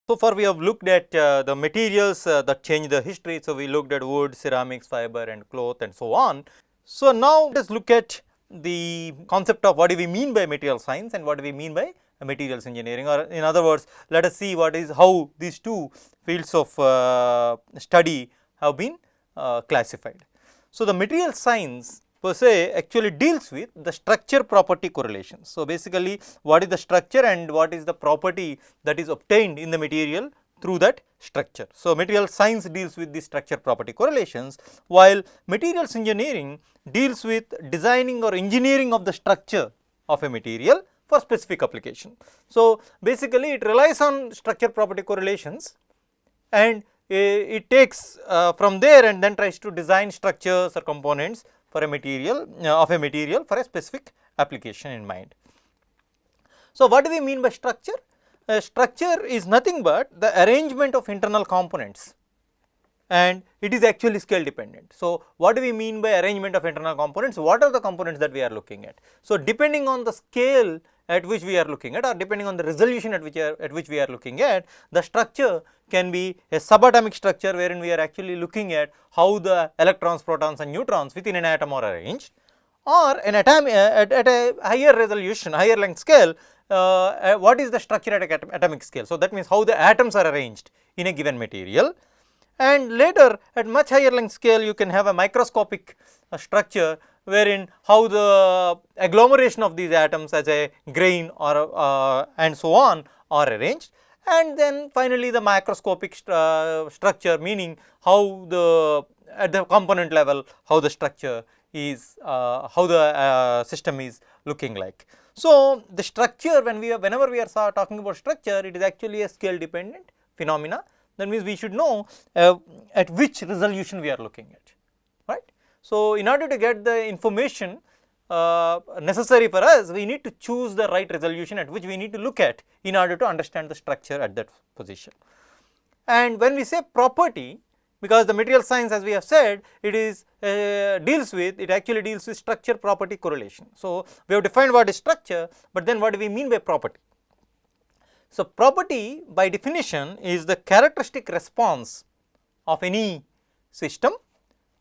So far we have looked at the materials that change the history. So we looked at wood, ceramics, fiber and cloth and so on. So now let us look at the concept of what do we mean by material science and what do we mean by materials engineering, or in other words, let us see what is how these two fields of study have been classified. So the material science per se actually deals with the structure property correlations. So basically what is the structure and what is the property that is obtained in the material through that structure. So material science deals with the structure property correlations, while materials engineering deals with designing or engineering of the structure of a material for specific application. So basically it relies on structure property correlations and it takes from there and then tries to design structures or components for a material of a material for a specific application in mind. So what do we mean by structure? Structure is nothing but the arrangement of internal components, and it is actually scale dependent. So what do we mean by arrangement of internal components? What are the components that we are looking at? So depending on the scale at which we are looking at, or depending on the resolution at which we are looking at, the structure can be a subatomic structure wherein we are actually looking at how the electrons, protons and neutrons within an atom are arranged, or an atom at a higher resolution, higher length scale, what is the structure at a atomic scale. So that means how the atoms are arranged in a given material. And later at much higher length scale you can have a microscopic structure wherein how the agglomeration of these atoms as a grain or and so on are arranged, and then finally the macroscopic structure, meaning how the at the component level how the structure is how the system is looking like. So the structure, whenever we are talking about structure, it is actually a scale dependent phenomena. That means we should know at which resolution we are looking at, right. So in order to get the information necessary for us, we need to choose the right resolution at which we need to look at in order to understand the structure at that position. And when we say property, because the material science, as we have said, it is it actually deals with structure property correlation. So we have defined what is structure, but then what do we mean by property? So property by definition is the characteristic response of any system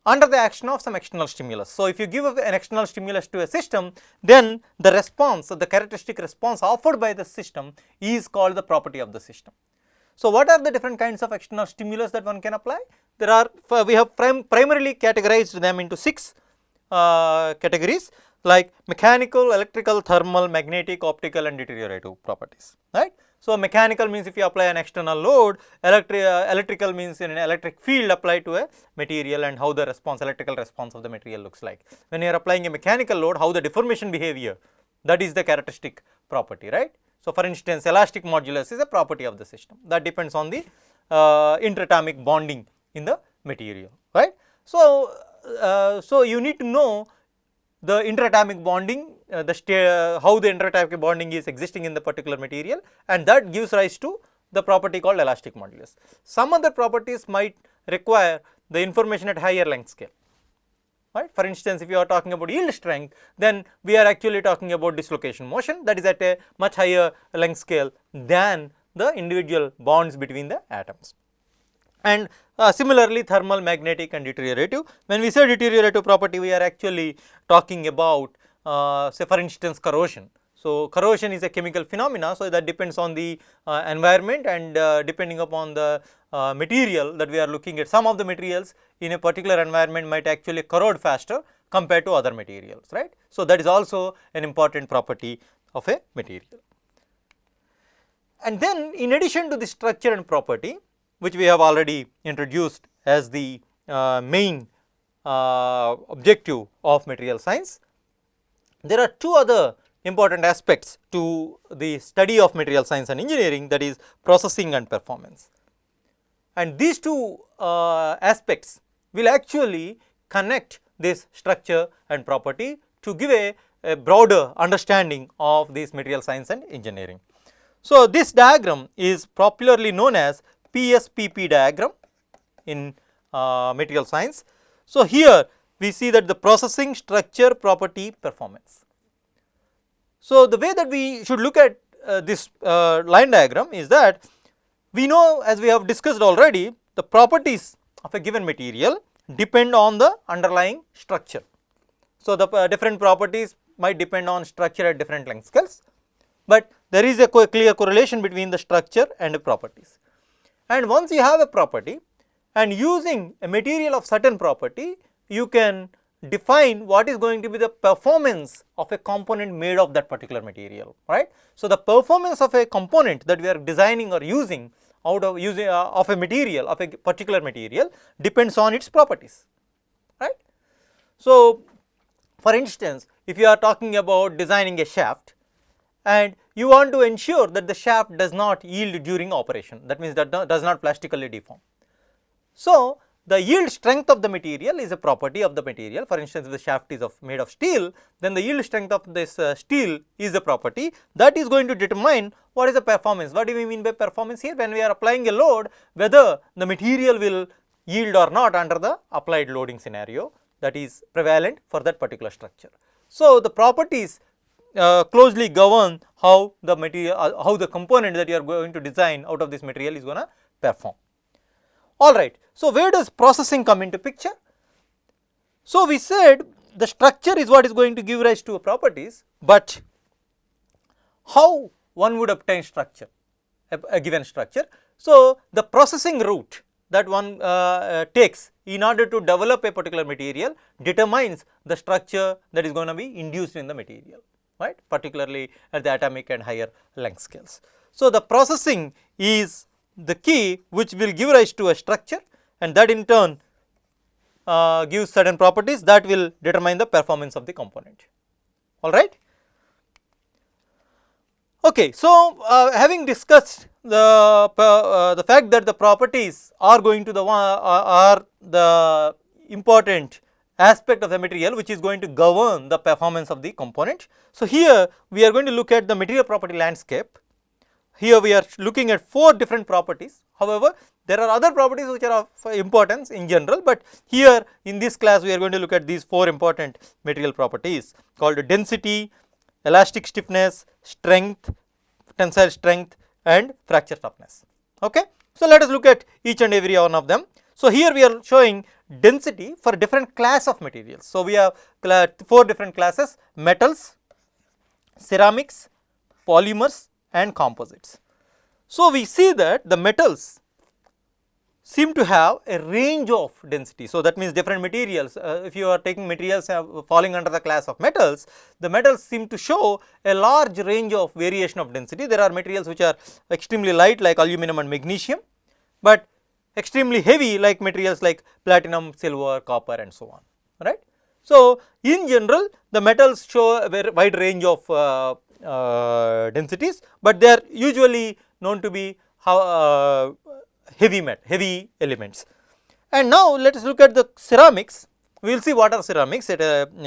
under the action of some external stimulus. So if you give an external stimulus to a system, then the response, the characteristic response offered by the system is called the property of the system. So what are the different kinds of external stimulus that one can apply? There are, we have primarily categorized them into 6 categories, like mechanical, electrical, thermal, magnetic, optical and deteriorative properties, right. So mechanical means if you apply an external load, electrical means in an electric field applied to a material and how the electrical response of the material looks like. When you are applying a mechanical load, how the deformation behavior, that is the characteristic property, right. So for instance, elastic modulus is a property of the system that depends on the interatomic bonding in the material, right. So, so you need to know the interatomic bonding, how the interatomic bonding is existing in the particular material, and that gives rise to the property called elastic modulus. Some other properties might require the information at higher length scale, right. For instance, if you are talking about yield strength, then we are actually talking about dislocation motion, that is at a much higher length scale than the individual bonds between the atoms. And similarly thermal, magnetic and deteriorative. When we say deteriorative property, we are actually talking about say for instance corrosion. So corrosion is a chemical phenomena, so that depends on the environment and depending upon the material that we are looking at. Some of the materials in a particular environment might actually corrode faster compared to other materials, right. So that is also an important property of a material. And then in addition to the structure and property, which we have already introduced as the main objective of material science, there are 2 other important aspects to the study of material science and engineering, that is processing and performance. And these 2 aspects will actually connect this structure and property to give a broader understanding of this material science and engineering. So this diagram is popularly known as PSPP diagram in material science. So here we see that the processing, structure, property, performance. So the way that we should look at this line diagram is that we know, as we have discussed already, the properties of a given material depend on the underlying structure. So, the different properties might depend on structure at different length scales, but there is a clear correlation between the structure and the properties. And once you have a property and using a material of certain property, you can define what is going to be the performance of a component made of that particular material, right. So, the performance of a component that we are designing or using out of using of a material, of a particular material, depends on its properties, right. So, for instance, if you are talking about designing a shaft and you want to ensure that the shaft does not yield during operation, that means that does not plastically deform. So, the yield strength of the material is a property of the material. For instance, if the shaft is made of steel, then the yield strength of this steel is a property that is going to determine what is the performance. What do we mean by performance here? When we are applying a load, whether the material will yield or not under the applied loading scenario that is prevalent for that particular structure. So, the properties closely govern how the material, how the component that you are going to design out of this material is going to perform. Alright, so where does processing come into picture? So, we said the structure is what is going to give rise to properties, but how one would obtain structure, a given structure. So, the processing route that one takes in order to develop a particular material determines the structure that is going to be induced in the material, right, particularly at the atomic and higher length scales. So, the processing is the key which will give rise to a structure, and that in turn gives certain properties that will determine the performance of the component. All right. Okay, so having discussed the fact that the properties are going to the important aspect of the material which is going to govern the performance of the component. So, here we are going to look at the material property landscape. Here we are looking at 4 different properties. However, there are other properties which are of importance in general, but here in this class we are going to look at these 4 important material properties called density, elastic stiffness, strength, tensile strength and fracture toughness. Okay. So, let us look at each and every one of them. So, here we are showing density for different class of materials. So, we have 4 different classes: metals, ceramics, polymers and composites. So, we see that the metals seem to have a range of density. So, that means different materials, if you are taking materials falling under the class of metals, the metals seem to show a large range of variation of density. There are materials which are extremely light like aluminum and magnesium, but extremely heavy like materials like platinum, silver, copper and so on, right. So, in general the metals show a very wide range of densities, but they are usually known to be heavy elements. And now, let us look at the ceramics. We will see what are ceramics at in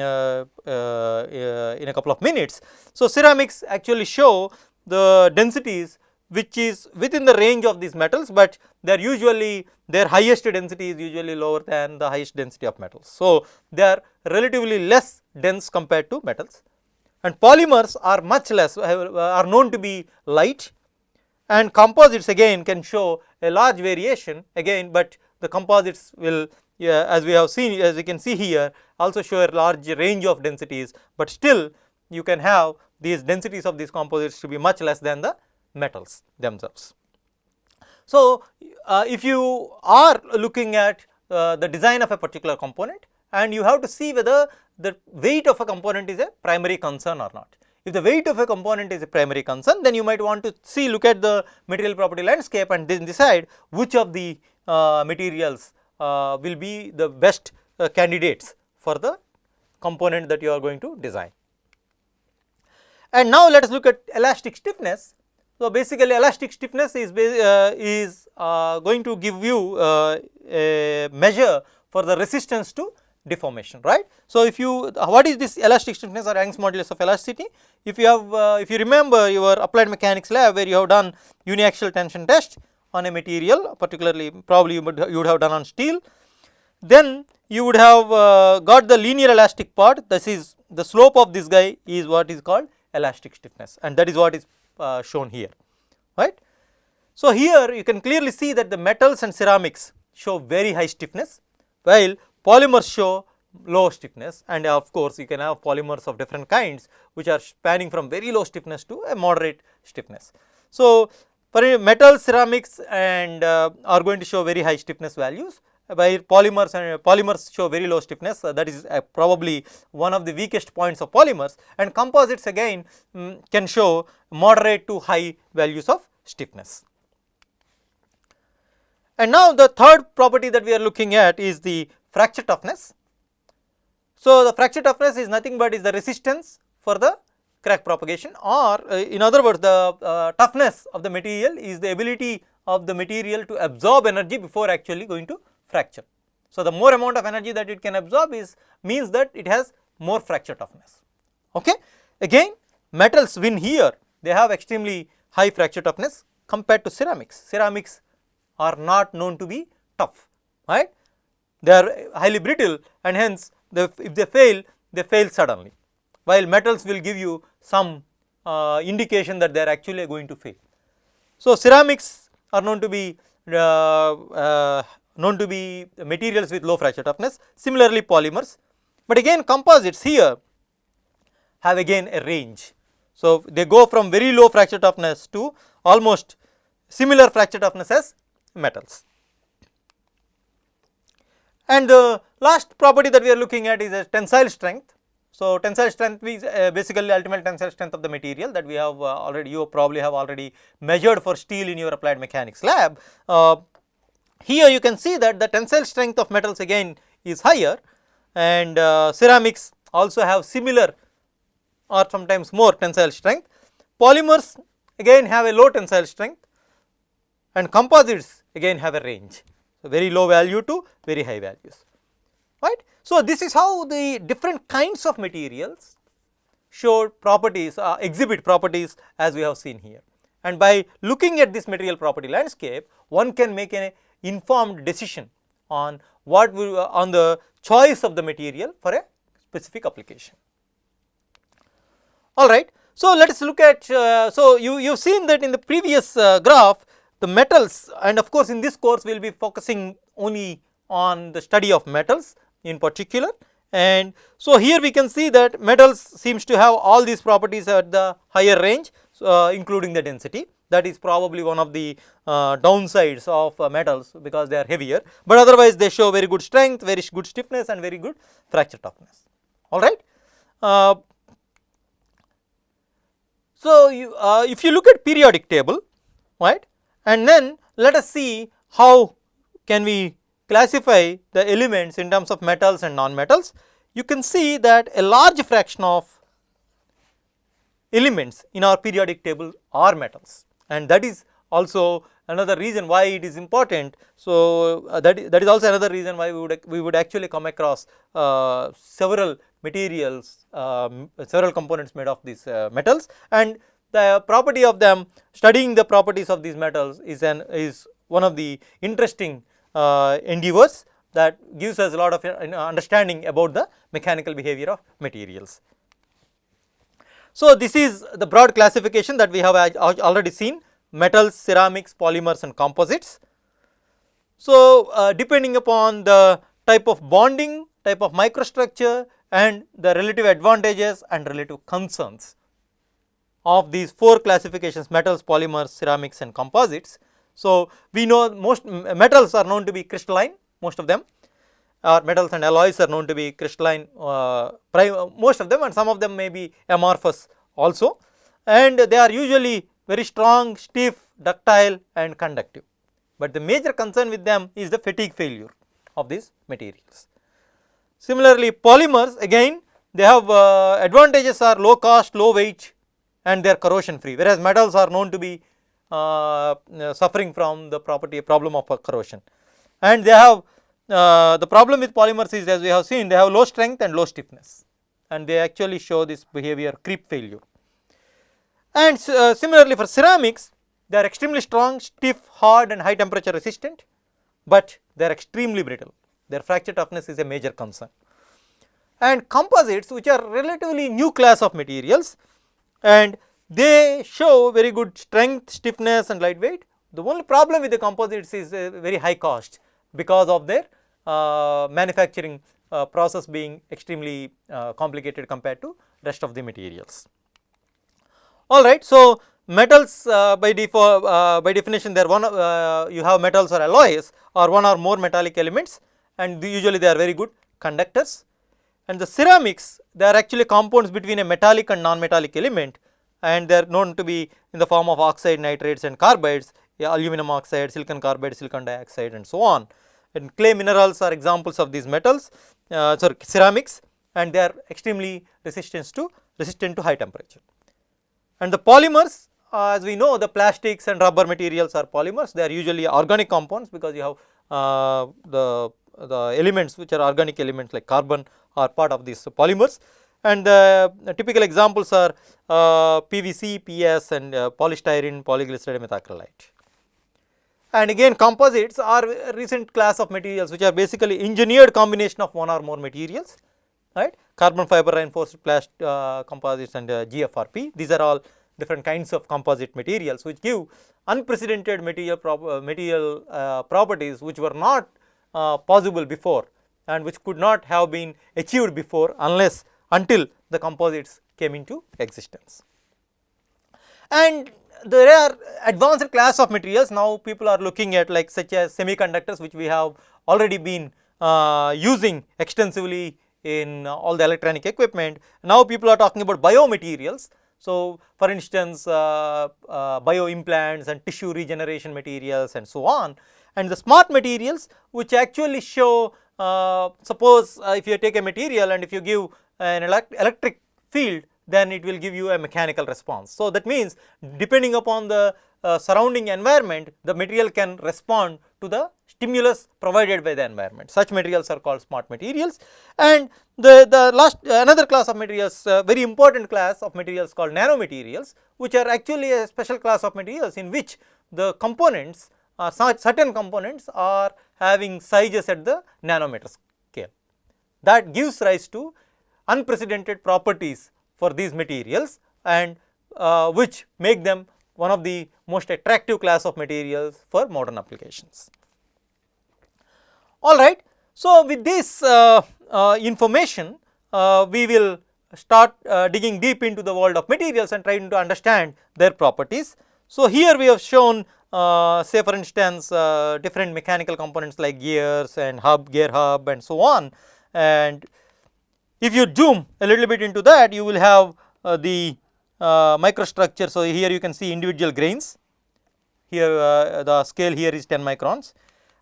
a couple of minutes. So, ceramics actually show the densities which is within the range of these metals, but they are usually their highest density is usually lower than the highest density of metals. So, they are relatively less dense compared to metals, and polymers are much less, are known to be light, and composites again can show a large variation again, but the composites will, as we have seen, as you can see here, also show a large range of densities, but still you can have these densities of these composites to be much less than the metals themselves. So, if you are looking at the design of a particular component and you have to see whether the weight of a component is a primary concern or not. If the weight of a component is a primary concern, then you might want to look at the material property landscape and then decide which of the materials will be the best candidates for the component that you are going to design. And now, let us look at elastic stiffness. So, basically elastic stiffness is going to give you a measure for the resistance to deformation, right. So, if you what is this elastic stiffness or Young's modulus of elasticity? If you have if you remember your applied mechanics lab where you have done uniaxial tension test on a material, particularly probably you would have done on steel, then you would have got the linear elastic part. This is the slope of this guy is what is called elastic stiffness, and that is what is shown here, right. So, here you can clearly see that the metals and ceramics show very high stiffness, while polymers show low stiffness, and of course, you can have polymers of different kinds which are spanning from very low stiffness to a moderate stiffness. So, for metals, ceramics and are going to show very high stiffness values, while polymers show very low stiffness, that is probably one of the weakest points of polymers, and composites again can show moderate to high values of stiffness. And now the third property that we are looking at is the fracture toughness. So, the fracture toughness is nothing but is the resistance for the crack propagation, or in other words, the toughness of the material is the ability of the material to absorb energy before actually going to fracture. So, the more amount of energy that it can absorb means that it has more fracture toughness. Okay. Again, metals win here, they have extremely high fracture toughness compared to ceramics. Ceramics are not known to be tough, right? They are highly brittle, and hence if they fail suddenly, while metals will give you some indication that they are actually going to fail. So, ceramics are known to be materials with low fracture toughness, similarly polymers, but again composites here have again a range. So, they go from very low fracture toughness to almost similar fracture toughness as metals. And the last property that we are looking at is a tensile strength. So, tensile strength is basically ultimate tensile strength of the material that we have you probably have already measured for steel in your applied mechanics lab. Here you can see that the tensile strength of metals again is higher, and ceramics also have similar or sometimes more tensile strength. Polymers again have a low tensile strength, and composites again have a range. So, very low value to very high values, right. So, this is how the different kinds of materials show properties, exhibit properties as we have seen here, and by looking at this material property landscape, one can make an informed decision on on the choice of the material for a specific application. All right. So, let us look at, so you have seen that in the previous graph, the metals, and of course, in this course we will be focusing only on the study of metals in particular. And so, here we can see that metals seems to have all these properties at the higher range, including the density. That is probably one of the downsides of metals, because they are heavier, but otherwise they show very good strength, very good stiffness and very good fracture toughness. All right. So, if you look at periodic table, right, and then let us see how can we classify the elements in terms of metals and non-metals. You can see that a large fraction of elements in our periodic table are metals, and that is also another reason why it is important. So, that is also another reason why we would actually come across several materials, several components made of these metals, and the property of them, studying the properties of these metals is one of the interesting endeavors that gives us a lot of understanding about the mechanical behavior of materials. So, this is the broad classification that we have already seen: metals, ceramics, polymers and composites. So, depending upon the type of bonding, type of microstructure and the relative advantages and relative concerns of these four classifications: metals, polymers, ceramics and composites. So, we know most metals are known to be crystalline, most of them, or metals and alloys are known to be crystalline, most of them, and some of them may be amorphous also, and they are usually very strong, stiff, ductile and conductive, but the major concern with them is the fatigue failure of these materials. Similarly, polymers again, they have advantages are low cost, low weight and they are corrosion free, whereas metals are known to be suffering from the problem of corrosion, and they have the problem with polymers is, as we have seen, they have low strength and low stiffness, and they actually show this behavior creep failure. And similarly for ceramics, they are extremely strong, stiff, hard and high temperature resistant, but they are extremely brittle, their fracture toughness is a major concern. And composites, which are relatively new class of materials, and they show very good strength, stiffness and lightweight, The only problem with the composites is a very high cost because of their manufacturing process being extremely complicated compared to rest of the materials. Alright, so metals by definition they are one you have metals or alloys or one or more metallic elements, and usually they are very good conductors. And the ceramics, they are actually compounds between a metallic and non-metallic element, and they are known to be in the form of oxide, nitrates and carbides, aluminum oxide, silicon carbide, silicon dioxide and so on. And clay minerals are examples of these metals, ceramics, and they are extremely resistant to high temperature. And the polymers, as we know, the plastics and rubber materials are polymers. They are usually organic compounds because you have the elements which are organic elements like carbon are part of these polymers. And the typical examples are PVC, PS and polystyrene, polyglyceride, methacrylate. And again, composites are a recent class of materials which are basically engineered combination of one or more materials, right. Carbon fiber reinforced composites and GFRP. These are all different kinds of composite materials which give unprecedented material properties which were not possible before and which could not have been achieved before until the composites came into existence. And there are advanced class of materials now people are looking at, like such as semiconductors, which we have already been using extensively in all the electronic equipment. Now people are talking about biomaterials. So, for instance, bioimplants and tissue regeneration materials and so on. And the smart materials which actually show, suppose if you take a material and if you give an electric field, then it will give you a mechanical response. So, that means depending upon the surrounding environment, the material can respond to the stimulus provided by the environment. Such materials are called smart materials. And the last another class of materials, very important class of materials called nanomaterials, which are actually a special class of materials in which the components certain components are having sizes at the nanometer scale. That gives rise to unprecedented properties for these materials, and which make them one of the most attractive class of materials for modern applications. Alright, so with this information, we will start digging deep into the world of materials and trying to understand their properties. So, here we have shown say for instance different mechanical components like gears and gear hub and so on, and if you zoom a little bit into that, you will have the microstructure. So, here you can see individual grains, here the scale here is 10 microns,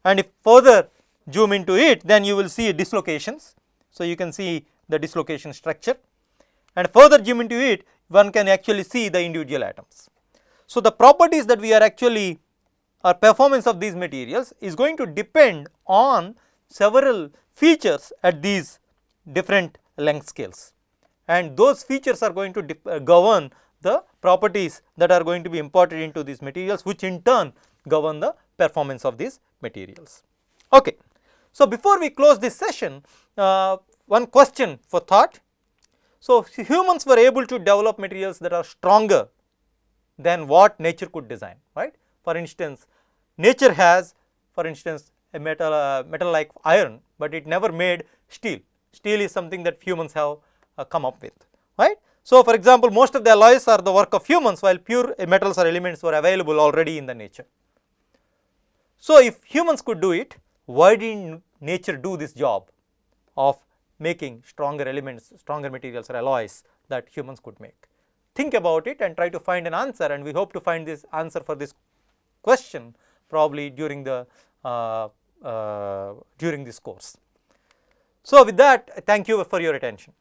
and if further zoom into it, then you will see dislocations. So, you can see the dislocation structure, and further zoom into it, one can actually see the individual atoms. So, the properties that we are actually or performance of these materials is going to depend on several features at these different length scales, and those features are going to govern the properties that are going to be imported into these materials, which in turn govern the performance of these materials. Okay. So, before we close this session, one question for thought. So, humans were able to develop materials that are stronger than what nature could design, right. For instance, nature has, for instance, a metal like iron, but it never made steel. Steel is something that humans have come up with, right. So, for example, most of the alloys are the work of humans, while pure metals or elements were available already in the nature. So, if humans could do it, why didn't nature do this job of making stronger elements, stronger materials or alloys that humans could make? Think about it and try to find an answer, and we hope to find this answer for this question probably during the during this course. So, with that, thank you for your attention.